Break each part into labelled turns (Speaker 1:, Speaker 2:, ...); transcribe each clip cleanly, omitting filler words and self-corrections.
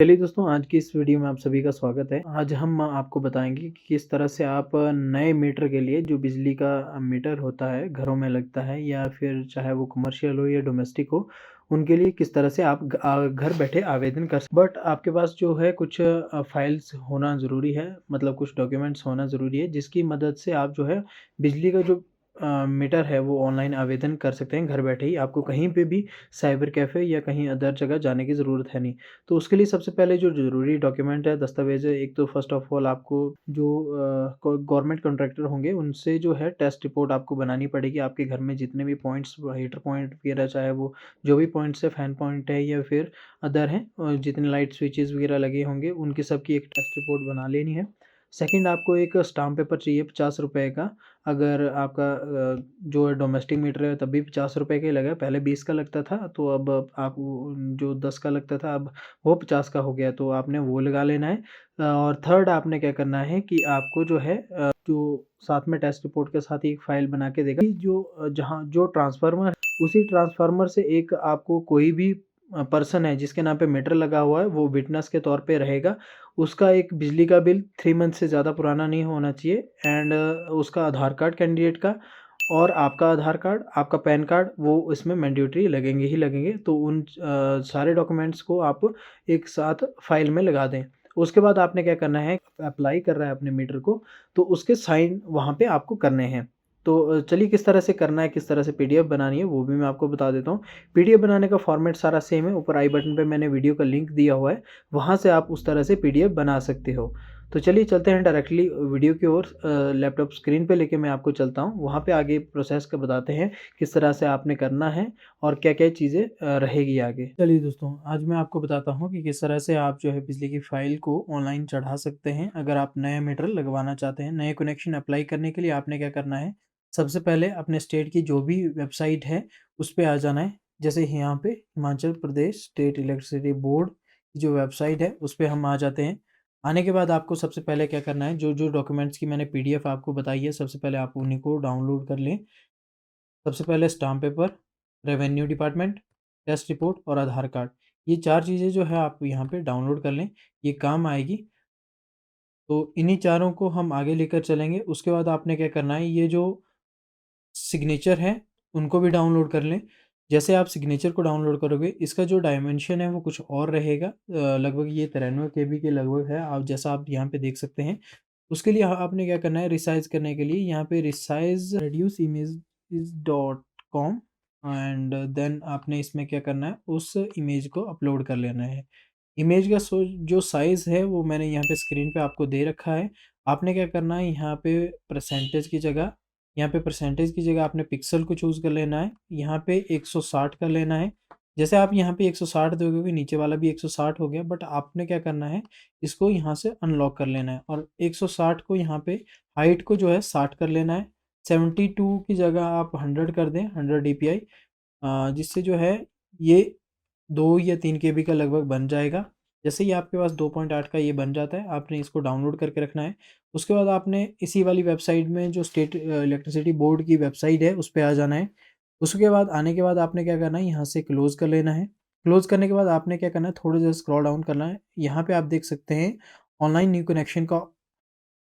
Speaker 1: चलिए दोस्तों, आज की इस वीडियो में आप सभी का स्वागत है। आज हम आपको बताएँगे कि किस तरह से आप नए मीटर के लिए जो बिजली का मीटर होता है, घरों में लगता है या फिर चाहे वो कमर्शियल हो या डोमेस्टिक हो, उनके लिए किस तरह से आप घर बैठे आवेदन कर सक बट आपके पास जो है कुछ फाइल्स होना ज़रूरी है, मतलब कुछ डॉक्यूमेंट्स होना ज़रूरी है, जिसकी मदद से आप जो है बिजली का जो मीटर है वो ऑनलाइन आवेदन कर सकते हैं घर बैठे ही। आपको कहीं पे भी साइबर कैफ़े या कहीं अदर जगह जाने की ज़रूरत है नहीं। तो उसके लिए सबसे पहले जो ज़रूरी डॉक्यूमेंट है, दस्तावेज़ है, एक तो फ़र्स्ट ऑफ़ ऑल आपको जो गवर्नमेंट कॉन्ट्रैक्टर होंगे, उनसे जो है टेस्ट रिपोर्ट आपको बनानी पड़ेगी। आपके घर में जितने भी पॉइंट्स हीटर पॉइंट वगैरह चाहे वो जो भी पॉइंट्स है, फैन पॉइंट है या फिर अदर हैं जितने लाइट स्विचेज़ वगैरह लगे होंगे, उनकी सबकी एक टेस्ट रिपोर्ट बना लेनी है। सेकंड आपको एक स्टाम्प पेपर चाहिए ₹50 का। अगर आपका जो है डोमेस्टिक मीटर है तब भी ₹50 का ही लगा है, पहले 20 का लगता था, तो अब आप वो जो 10 का लगता था अब वो 50 का हो गया, तो आपने वो लगा लेना है। और थर्ड आपने क्या करना है कि आपको जो है जो साथ में टेस्ट रिपोर्ट के साथ ही एक फ़ाइल बना के देगा कि जो जहाँ जो ट्रांसफ़ार्मर उसी ट्रांसफ़ार्मर से एक आपको कोई भी पर्सन है जिसके नाम पे मीटर लगा हुआ है, वो विटनेस के तौर पे रहेगा। उसका एक बिजली का बिल 3 मंथ से ज़्यादा पुराना नहीं होना चाहिए एंड उसका आधार कार्ड कैंडिडेट का और आपका आधार कार्ड, आपका पैन कार्ड वो इसमें मैंडेटरी लगेंगे ही लगेंगे। तो उन सारे डॉक्यूमेंट्स को आप एक साथ फ़ाइल में लगा दें। उसके बाद आपने क्या करना है, अप्लाई कर रहा है अपने मीटर को, तो उसके साइन वहाँ पे आपको करने हैं। तो चलिए किस तरह से करना है, किस तरह से पीडीएफ बनानी है, वो भी मैं आपको बता देता हूँ। पीडीएफ बनाने का फ़ॉर्मेट सारा सेम है, ऊपर आई बटन पे मैंने वीडियो का लिंक दिया हुआ है, वहाँ से आप उस तरह से पीडीएफ बना सकते हो। तो चलिए चलते हैं डायरेक्टली वीडियो की ओर। लैपटॉप स्क्रीन पे लेके मैं आपको चलता हूँ, वहाँ पे आगे प्रोसेस का बताते हैं, किस तरह से आपने करना है और क्या-क्या चीज़ें रहेगी आगे। चलिए दोस्तों, आज मैं आपको बताता हूँ कि किस तरह से आप जो है बिजली की फ़ाइल को ऑनलाइन चढ़ा सकते हैं, अगर आप नया मीटर लगवाना चाहते हैं। नए कनेक्शन अप्लाई करने के लिए आपने क्या करना है, सबसे पहले अपने स्टेट की जो भी वेबसाइट है, उस पे आ जाना है। जैसे यहाँ पे Himachal Pradesh state electricity board की जो वेबसाइट है, उस पे हम आ जाते हैं। आने के बाद आपको सबसे पहले क्या करना है, जो डॉक्यूमेंट्स की मैंने पीडीएफ आपको बताई है, सबसे पहले आप उन्हीं को डाउनलोड कर लें। सबसे पहले stamp paper, revenue department, test report और आधार कार्ड। ये 4 चीज़ें जो है आप यहाँ पे डाउनलोड कर लें, ये काम आएगी। तो इन्हीं चारों को हम आगे लेकर चलेंगे। उसके बाद आपने क्या करना है, ये जो सिग्नेचर हैं, उनको भी डाउनलोड कर लें। जैसे आप सिग्नेचर को डाउनलोड करोगे, इसका जो डायमेंशन है वो कुछ और रहेगा। लगभग ये 93 केबी के लगभग है, आप जैसा आप यहाँ पे देख सकते हैं। उसके लिए आपने क्या करना है, रिसाइज़ करने के लिए यहाँ पे resize reduce images dot com and then आपने इसमें क्या करना है, उस इमेज को अपलोड कर लेना है। इमेज का जो साइज़ है वो मैंने यहाँ पे स्क्रीन पे आपको दे रखा है। आपने क्या करना है, यहाँ पे परसेंटेज की जगह आपने पिक्सल को चूज़ कर लेना है। यहाँ पे 160 का लेना है। जैसे आप यहाँ पे 160 दोगे, नीचे वाला भी 160 हो गया, बट आपने क्या करना है, इसको यहाँ से अनलॉक कर लेना है और 160 को यहाँ पे हाइट को जो है 60 कर लेना है। 72 की जगह आप 100 कर दें, 100 डीपीआई, जिससे जो है ये 2 या 3 केबी का लगभग बन जाएगा। जैसे ही आपके पास 2.8 का ये बन जाता है, आपने इसको डाउनलोड करके रखना है। उसके बाद आपने इसी वाली वेबसाइट में जो स्टेट इलेक्ट्रिसिटी बोर्ड की वेबसाइट है, उस पे आ जाना है। उसके बाद आने के बाद आपने क्या करना है, यहाँ से क्लोज़ कर लेना है। क्लोज़ करने के बाद आपने क्या करना है, थोड़ा-सा स्क्रॉल डाउन करना है। यहाँ पे आप देख सकते हैं, ऑनलाइन न्यू कनेक्शन का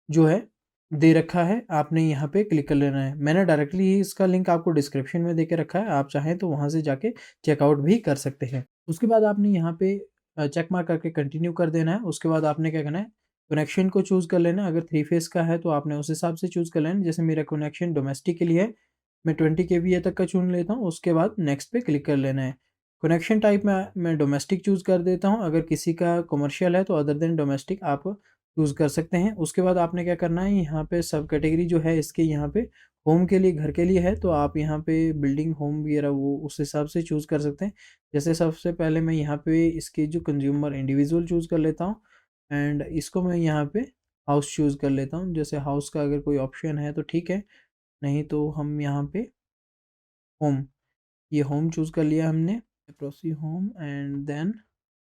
Speaker 1: जो है दे रखा है, आपने यहाँ पे क्लिक कर लेना है। मैंने डायरेक्टली ही इसका लिंक आपको डिस्क्रिप्शन में दे के रखा है, आप चाहें तो वहाँ से जाके चेकआउट भी कर सकते हैं। उसके बाद आपने यहाँ पे चेक मार्क करके कंटिन्यू कर देना है। उसके बाद आपने क्या करना है, कनेक्शन को चूज़ कर लेना है। अगर 3 फेज़ का है तो आपने उस हिसाब से चूज़ कर लेना है। जैसे मेरा कनेक्शन डोमेस्टिक के लिए है, मैं 20 केवीए तक का चुन लेता हूँ, उसके बाद नेक्स्ट पे क्लिक कर लेना है। कनेक्शन टाइप में मैं डोमेस्टिक चूज़ कर देता हूँ, अगर किसी का कमर्शियल है तो अदर देन डोमेस्टिक आप चूज़ कर सकते हैं। उसके बाद आपने क्या करना है, यहाँ पे सब कैटेगरी जो है इसके यहाँ पे होम के लिए, घर के लिए है, तो आप यहाँ पे बिल्डिंग होम वगैरह वो उस हिसाब से चूज़ कर सकते हैं। जैसे सबसे पहले मैं यहाँ पे इसके जो कंज्यूमर इंडिविजुअल चूज़ कर लेता हूँ एंड इसको मैं यहाँ पे हाउस चूज़ कर लेता हूँ। जैसे हाउस का अगर कोई ऑप्शन है तो ठीक है, नहीं तो हम यहाँ पे होम, ये होम चूज़ कर लिया हमने, प्रोसी होम एंड देन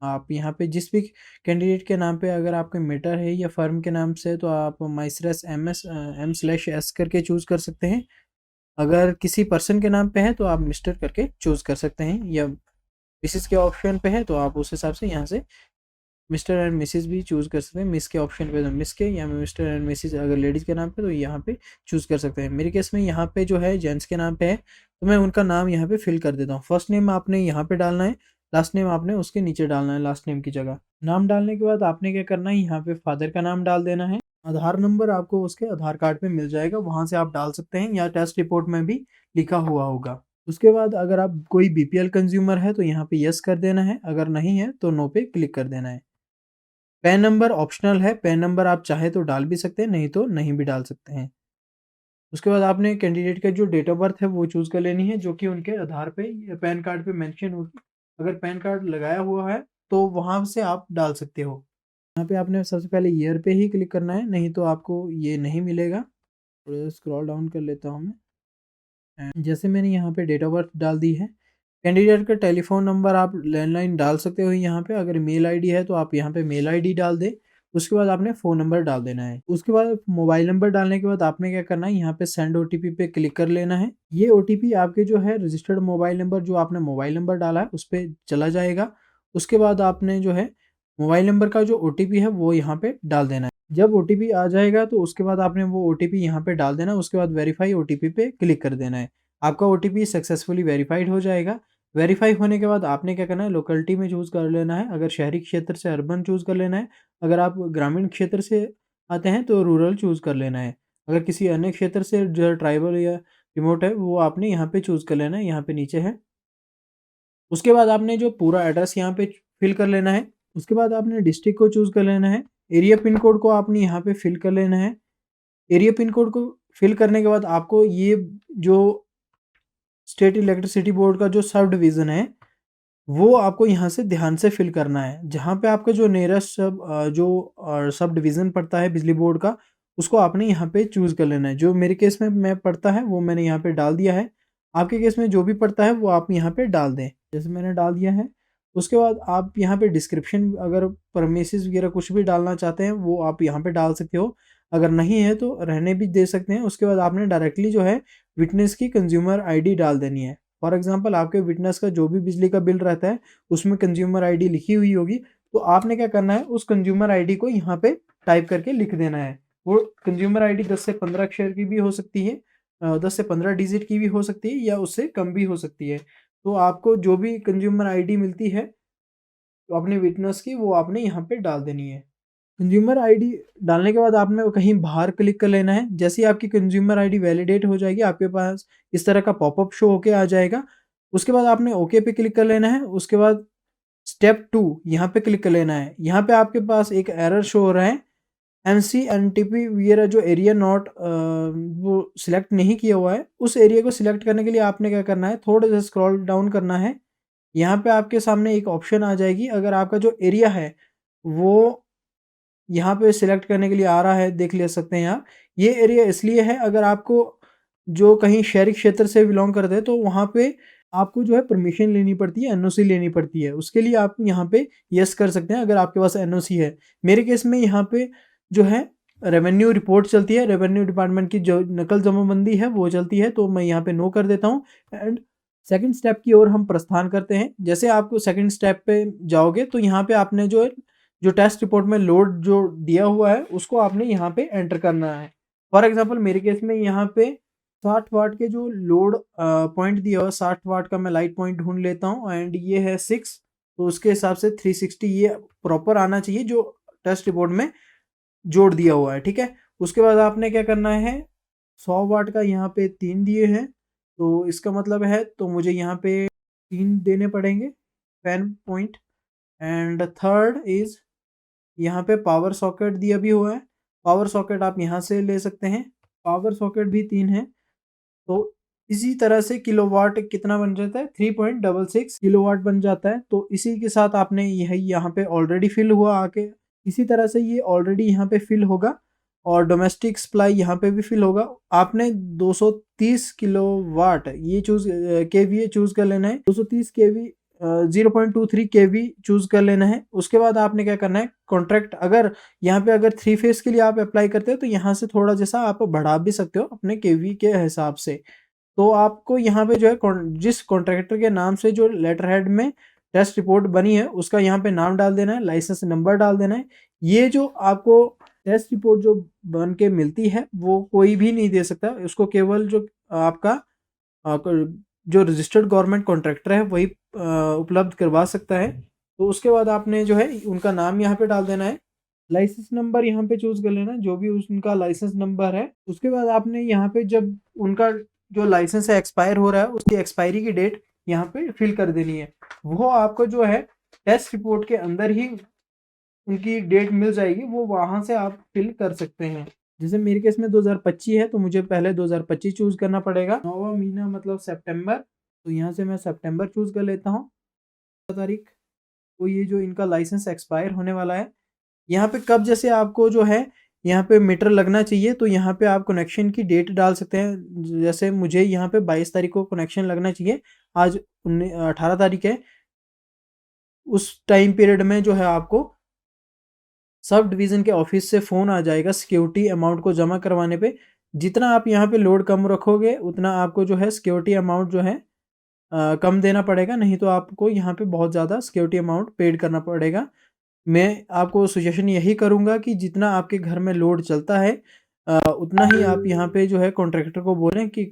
Speaker 1: आप यहाँ पे जिस भी कैंडिडेट के नाम पे अगर आपका मीटर है या फर्म के नाम से है तो आप माइसरस M/S करके चूज़ कर सकते हैं। अगर किसी पर्सन के नाम पे है तो आप मिस्टर करके चूज़ कर सकते हैं, या मिसेस के ऑप्शन पे है तो आप उस हिसाब से यहाँ से मिस्टर एंड मिसेज भी चूज़ कर सकते हैं। मिस के ऑप्शन पे तो मिस के, या मिस्टर एंड मिसेज अगर लेडीज़ के नाम पे तो यहाँ पे चूज़ कर सकते हैं। मेरे केस में यहाँ पे जो है जेंट्स के नाम पे है, तो मैं उनका नाम यहाँ पे फिल कर देता हूँ। फर्स्ट नेम आपने यहाँ पे डालना है, लास्ट नेम आपने उसके नीचे डालना है लास्ट नेम की जगह। नाम डालने के बाद आपने क्या करना है, यहाँ पे फादर का नाम डाल देना है। आधार नंबर आपको उसके आधार कार्ड पे मिल जाएगा, वहाँ से आप डाल सकते हैं, या टेस्ट रिपोर्ट में भी लिखा हुआ होगा। उसके बाद अगर आप कोई बीपीएल कंज्यूमर है तो यहाँ पे यस कर देना है, अगर नहीं है तो नो पे क्लिक कर देना है। पैन नंबर ऑप्शनल है, पैन नंबर आप चाहे तो डाल भी सकते हैं, नहीं तो नहीं भी डाल सकते हैं। उसके बाद आपने कैंडिडेट का जो डेट ऑफ बर्थ है वो चूज़ कर लेनी है, जो कि उनके आधार पे या पैन कार्ड पे मेंशन होगी। अगर पैन कार्ड लगाया हुआ है तो वहाँ से आप डाल सकते हो। यहाँ पे आपने सबसे पहले ईयर पे ही क्लिक करना है, नहीं तो आपको ये नहीं मिलेगा। थोड़ा स्क्रॉल डाउन कर लेता हूँ मैं। जैसे मैंने यहाँ पे डेट ऑफ बर्थ डाल दी है, कैंडिडेट का टेलीफोन नंबर आप लैंडलाइन डाल सकते हो यहाँ पे। अगर मेल आईडी है तो आप यहाँ पे मेल आईडी डाल दें। उसके बाद आपने फ़ोन नंबर डाल देना है। उसके बाद मोबाइल नंबर डालने के बाद आपने क्या करना है, यहाँ पे सेंड ओटीपी पे क्लिक कर लेना है। ये ओटीपी आपके जो है रजिस्टर्ड मोबाइल नंबर, जो आपने मोबाइल नंबर डाला है उस पर चला जाएगा। उसके बाद आपने जो है मोबाइल नंबर का जो ओटीपी है वो यहाँ पे डाल देना है। जब ओटीपी आ जाएगा तो उसके बाद आपने वो ओटीपी यहाँ पे डाल देना है। उसके बाद वेरीफाई ओटीपी पे क्लिक कर देना है। आपका ओटीपी सक्सेसफुली वेरीफाइड हो जाएगा। वेरीफाई होने के बाद आपने क्या करना है, लोकेलिटी में चूज़ कर लेना है। अगर शहरी क्षेत्र से अर्बन चूज़ कर लेना है। अगर आप ग्रामीण क्षेत्र से आते हैं तो रूरल चूज़ कर लेना है। अगर किसी अन्य क्षेत्र से जो ट्राइबल या रिमोट है वो आपने यहाँ पे चूज़ कर लेना है, यहाँ पे नीचे है। उसके बाद आपने जो पूरा एड्रेस यहाँ पे फिल कर लेना है। उसके बाद आपने डिस्ट्रिक्ट को चूज़ कर लेना है। एरिया पिन कोड को आपने यहाँ पे फिल कर लेना है। एरिया पिन कोड को फिल करने के बाद आपको ये जो स्टेट इलेक्ट्रिसिटी बोर्ड का जो सब डिवीज़न है, वो आपको यहाँ से ध्यान से फिल करना है। जहाँ पे आपका जो नियरेस्ट सब डिवीज़न पड़ता है बिजली बोर्ड का, उसको आपने यहाँ पे चूज़ कर लेना है। जो मेरे केस में मैं पड़ता है वो मैंने यहाँ पे डाल दिया है। आपके केस में जो भी पड़ता है वो आप यहाँ पे डाल दें। जैसे मैंने डाल दिया है। उसके बाद आप यहाँ पे डिस्क्रिप्शन, अगर परमिसेस वगैरह कुछ भी डालना चाहते हैं वो आप यहाँ पे डाल सकते हो। अगर नहीं है तो रहने भी दे सकते हैं। उसके बाद आपने डायरेक्टली जो है विटनेस की कंज्यूमर आईडी डाल देनी है। फॉर एग्जांपल आपके विटनेस का जो भी बिजली का बिल रहता है उसमें कंज्यूमर आईडी लिखी हुई होगी, तो आपने क्या करना है, उस कंज्यूमर आईडी को यहाँ पे टाइप करके लिख देना है। वो कंज्यूमर आईडी 10 से 15 अक्षर की भी हो सकती है, 10 से 15 डिजिट की भी हो सकती है, या उससे कम भी हो सकती है। तो आपको जो भी कंज्यूमर आईडी मिलती है तो अपने विटनेस की, वो आपने यहाँ पे डाल देनी है। कंज्यूमर आईडी डालने के बाद आपने वो कहीं बाहर क्लिक कर लेना है। जैसे ही आपकी कंज्यूमर आईडी वैलिडेट हो जाएगी, आपके पास इस तरह का पॉपअप शो होके आ जाएगा। उसके बाद आपने ओके पे क्लिक कर लेना है। उसके बाद स्टेप 2 यहाँ पे क्लिक कर लेना है। यहाँ पे आपके पास एक एरर शो हो रहा है, एनसीएनटीपी वगैरह जो एरिया नॉट वो सिलेक्ट नहीं किया हुआ है। उस एरिया को सिलेक्ट करने के लिए आपने क्या करना है, थोड़ा सा स्क्रॉल डाउन करना है। यहाँ पे आपके सामने एक ऑप्शन आ जाएगी। अगर आपका जो एरिया है वो यहाँ पे सिलेक्ट करने के लिए आ रहा है, देख ले सकते हैं आप। ये एरिया इसलिए है, अगर आपको जो कहीं शहरी क्षेत्र से बिलोंग करते हैं तो वहाँ पे आपको जो है परमिशन लेनी पड़ती है, एनओसी लेनी पड़ती है। उसके लिए आप यहाँ पे यस कर सकते हैं अगर आपके पास एनओसी है। मेरे केस में यहाँ पे जो है रेवेन्यू रिपोर्ट चलती है, रेवेन्यू डिपार्टमेंट की जो नकल जमाबंदी है वो चलती है, तो मैं यहाँ पे नो कर देता हूँ। एंड सेकंड स्टेप की ओर हम प्रस्थान करते हैं। जैसे आपको सेकंड स्टेप पे जाओगे तो यहाँ पे आपने जो टेस्ट रिपोर्ट में लोड जो दिया हुआ है उसको आपने यहाँ पे एंटर करना है। फॉर एग्जांपल मेरे केस में यहाँ पे 60 वाट के जो लोड पॉइंट दिया हुआ है, 60 वाट का मैं लाइट पॉइंट ढूंढ लेता हूँ, एंड ये है 6, तो उसके हिसाब से 360 ये प्रॉपर आना चाहिए जो टेस्ट रिपोर्ट में जोड़ दिया हुआ है। ठीक है। उसके बाद आपने क्या करना है, 100 वाट का यहाँ पे 3 दिए हैं, तो इसका मतलब है तो मुझे यहाँ पे 3 देने पड़ेंगे fan point. And third is यहाँ पे पावर सॉकेट दिया भी हुआ है। पावर सॉकेट आप यहाँ से ले सकते हैं। पावर सॉकेट भी 3 है। तो इसी तरह से किलोवाट कितना बन जाता है, 3.66 किलोवाट बन जाता है। तो इसी के साथ आपने यह यहाँ पे ऑलरेडी फिल हुआ आके, इसी तरह से ये ऑलरेडी यहाँ पे फिल होगा, और डोमेस्टिक सप्लाई यहाँ पे भी फिल होगा। आपने 230 किलोवाट ये केवीए चूज कर लेना है। 230 केवी 0.23 केवी चूज कर लेना है। उसके बाद आपने क्या करना है, कॉन्ट्रैक्ट अगर यहाँ पे अगर 3 फेज के लिए आप अप्लाई करते हो तो यहाँ से थोड़ा जैसा आप बढ़ा भी सकते हो अपने केवी के हिसाब से। तो आपको यहाँ पे जो है जिस कॉन्ट्रैक्टर के नाम से जो लेटर हेड में टेस्ट रिपोर्ट बनी है उसका यहाँ पे नाम डाल देना है, लाइसेंस नंबर डाल देना है। ये जो आपको टेस्ट रिपोर्ट जो बन के मिलती है वो कोई भी नहीं दे सकता, उसको केवल जो आपका जो रजिस्टर्ड गवर्नमेंट कॉन्ट्रैक्टर है वही उपलब्ध करवा सकता है। तो उसके बाद आपने जो है उनका नाम यहाँ पे डाल देना है, लाइसेंस नंबर यहाँ पे चूज कर लेना जो भी उनका लाइसेंस नंबर है। उसके बाद आपने यहाँ पे जब उनका जो लाइसेंस है एक्सपायर हो रहा है उसकी एक्सपायरी की डेट यहाँ पे फिल कर देनी है। वो आपको जो है टेस्ट रिपोर्ट के अंदर ही उनकी डेट मिल जाएगी, वो वहां से आप फिल कर सकते हैं। जैसे मेरे केस में 2025 है तो मुझे पहले 2025 चूज करना पड़ेगा। 9वां महीना मतलब सितंबर, तो यहाँ से मैं सितंबर चूज कर लेता हूँ तारीख। तो ये जो इनका लाइसेंस एक्सपायर होने वाला है, यहाँ पे कब जैसे आपको जो है यहाँ पे मीटर लगना चाहिए तो यहाँ पे आप कनेक्शन की डेट डाल सकते हैं। जैसे मुझे यहाँ पे 22 तारीख को कनेक्शन लगना चाहिए, आज 18 तारीख है। उस टाइम पीरियड में जो है आपको सब डिवीज़न के ऑफिस से फ़ोन आ जाएगा सिक्योरिटी अमाउंट को जमा करवाने पे। जितना आप यहाँ पे लोड कम रखोगे उतना आपको जो है सिक्योरिटी अमाउंट जो है कम देना पड़ेगा, नहीं तो आपको यहाँ पे बहुत ज़्यादा सिक्योरिटी अमाउंट पेड करना पड़ेगा। मैं आपको सजेशन यही करूँगा कि जितना आपके घर में लोड चलता है उतना ही आप यहाँ पे जो है कॉन्ट्रैक्टर को बोलें कि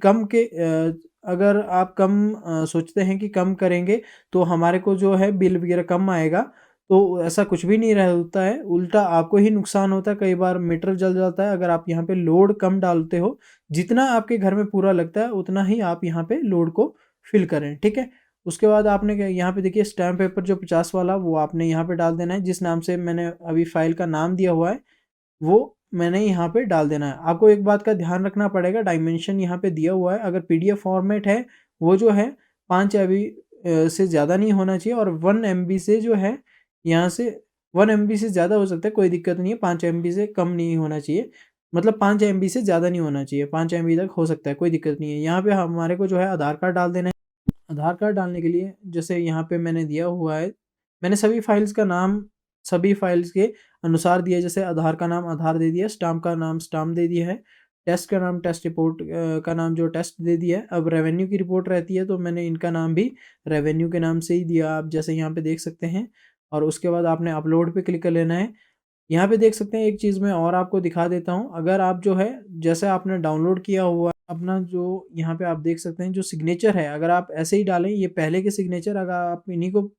Speaker 1: अगर आप कम सोचते हैं कि कम करेंगे तो हमारे को जो है बिल वगैरह कम आएगा, तो ऐसा कुछ भी नहीं रहता है, उल्टा आपको ही नुकसान होता है। कई बार मीटर जल जाता है अगर आप यहाँ पे लोड कम डालते हो। जितना आपके घर में पूरा लगता है उतना ही आप यहाँ पे लोड को फिल करें, ठीक है। उसके बाद आपने यहाँ पे देखिए स्टैम्प पेपर जो 50 वाला वो आपने यहाँ पे डाल देना है, जिस नाम से मैंने अभी फाइल का नाम दिया हुआ है वो मैंने यहाँ पे डाल देना है। आपको एक बात का ध्यान रखना पड़ेगा, डायमेंशन यहाँ पे दिया हुआ है, अगर पीडीएफ फॉर्मेट है वो जो है 5 एमबी से ज़्यादा नहीं होना चाहिए, और 1 एमबी से जो है यहाँ से 1 एमबी से ज़्यादा हो सकता है, कोई दिक्कत नहीं है। 5 एमबी से कम नहीं होना चाहिए, मतलब 5 एमबी से ज़्यादा नहीं होना चाहिए, 5 एमबी तक हो सकता है, कोई दिक्कत नहीं है। यहाँ पे हमारे को जो है आधार कार्ड डाल देना है। आधार कार्ड डालने के लिए जैसे यहाँ पे मैंने दिया हुआ है, मैंने सभी फाइल्स का नाम सभी फाइल्स के अनुसार दिया। जैसे आधार का नाम आधार दे दिया, स्टाम्प का नाम स्टाम्प दे दिया है, टेस्ट का नाम टेस्ट रिपोर्ट का नाम जो टेस्ट दे दिया है। अब रेवेन्यू की रिपोर्ट रहती है तो मैंने इनका नाम भी रेवेन्यू के नाम से ही दिया, आप जैसे यहाँ पे देख सकते हैं। और उसके बाद आपने अपलोड पे क्लिक कर लेना है। यहाँ पे देख सकते हैं एक चीज़ मैं और आपको दिखा देता हूँ, अगर आप जो है जैसे आपने डाउनलोड किया हुआ अपना जो यहाँ पे आप देख सकते हैं जो सिग्नेचर है, अगर आप ऐसे ही डालें ये पहले के सिग्नेचर, अगर आप इन्हीं को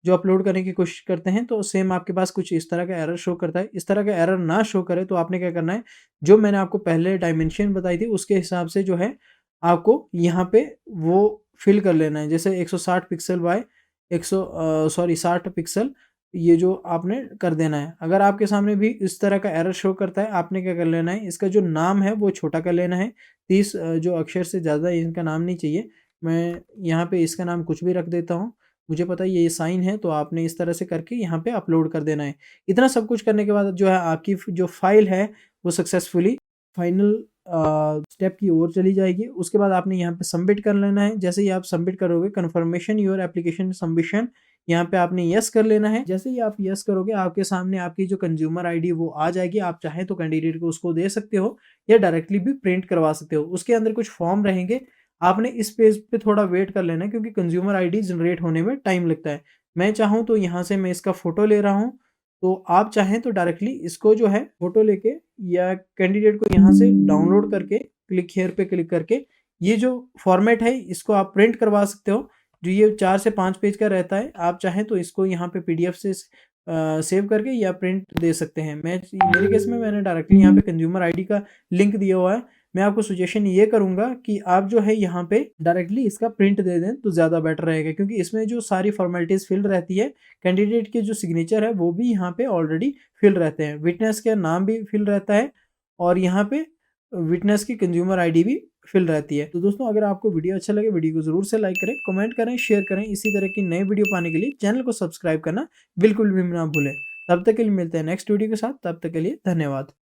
Speaker 1: जो अपलोड करने की कोशिश करते हैं तो सेम आपके पास कुछ इस तरह का एरर शो करता है। इस तरह का एरर ना शो करे तो आपने क्या करना है, जो मैंने आपको पहले डायमेंशन बताई थी उसके हिसाब से जो है आपको यहाँ पे वो फिल कर लेना है। जैसे 160 पिक्सल बाय 60 पिक्सल, ये जो आपने कर देना है। अगर आपके सामने भी इस तरह का एरर शो करता है, आपने क्या कर लेना है, इसका जो नाम है वो छोटा कर लेना है। 30 जो अक्षर से ज़्यादा इनका नाम नहीं चाहिए। मैं यहाँ पे इसका नाम कुछ भी रख देता हूँ, मुझे पता है ये साइन है, तो आपने इस तरह से करके यहाँ पे अपलोड कर देना है। इतना सब कुछ करने के बाद जो है आपकी जो फाइल है वो सक्सेसफुली फाइनल स्टेप की ओर चली जाएगी। उसके बाद आपने यहाँ पे सबमिट कर लेना है। जैसे ही आप सबमिट करोगे, कन्फर्मेशन योर एप्लीकेशन सबमिशन, यहाँ पे आपने यस कर लेना है। जैसे ही आप यस करोगे आपके सामने आपकी जो कंज्यूमर आईडी वो आ जाएगी। आप चाहें तो कैंडिडेट को उसको दे सकते हो या डायरेक्टली भी प्रिंट करवा सकते हो। उसके अंदर कुछ फॉर्म रहेंगे, आपने इस पेज पे थोड़ा वेट कर लेना है क्योंकि कंज्यूमर आईडी जनरेट होने में टाइम लगता है। मैं चाहूँ तो यहाँ से मैं इसका फ़ोटो ले रहा हूँ, तो आप चाहें तो डायरेक्टली इसको जो है फ़ोटो लेके या कैंडिडेट को यहाँ से डाउनलोड करके क्लिक हियर पे क्लिक करके ये जो फॉर्मेट है इसको आप प्रिंट करवा सकते हो। जो ये 4 से 5 पेज का रहता है, आप चाहें तो इसको यहाँ पे पीडीएफ से सेव करके या प्रिंट दे सकते हैं। मेरे केस में मैंने डायरेक्टली यहाँ पे कंज्यूमर आईडी का लिंक दिया हुआ है। मैं आपको सजेशन ये करूँगा कि आप जो है यहाँ पे डायरेक्टली इसका प्रिंट दे दें तो ज़्यादा बेटर रहेगा, क्योंकि इसमें जो सारी फॉर्मेलिटीज़ फिल रहती है, कैंडिडेट के जो सिग्नेचर है वो भी यहाँ पे ऑलरेडी फिल रहते हैं, विटनेस का नाम भी फिल रहता है और यहाँ पे विटनेस की कंज्यूमर आईडी भी फिल रहती है। तो दोस्तों अगर आपको वीडियो अच्छा लगे वीडियो को ज़रूर से लाइक करें, कमेंट करें, शेयर करें। इसी तरह की नई वीडियो पाने के लिए चैनल को सब्सक्राइब करना बिल्कुल भी ना भूलें। तब तक के लिए मिलते हैं नेक्स्ट वीडियो के साथ, तब तक के लिए धन्यवाद।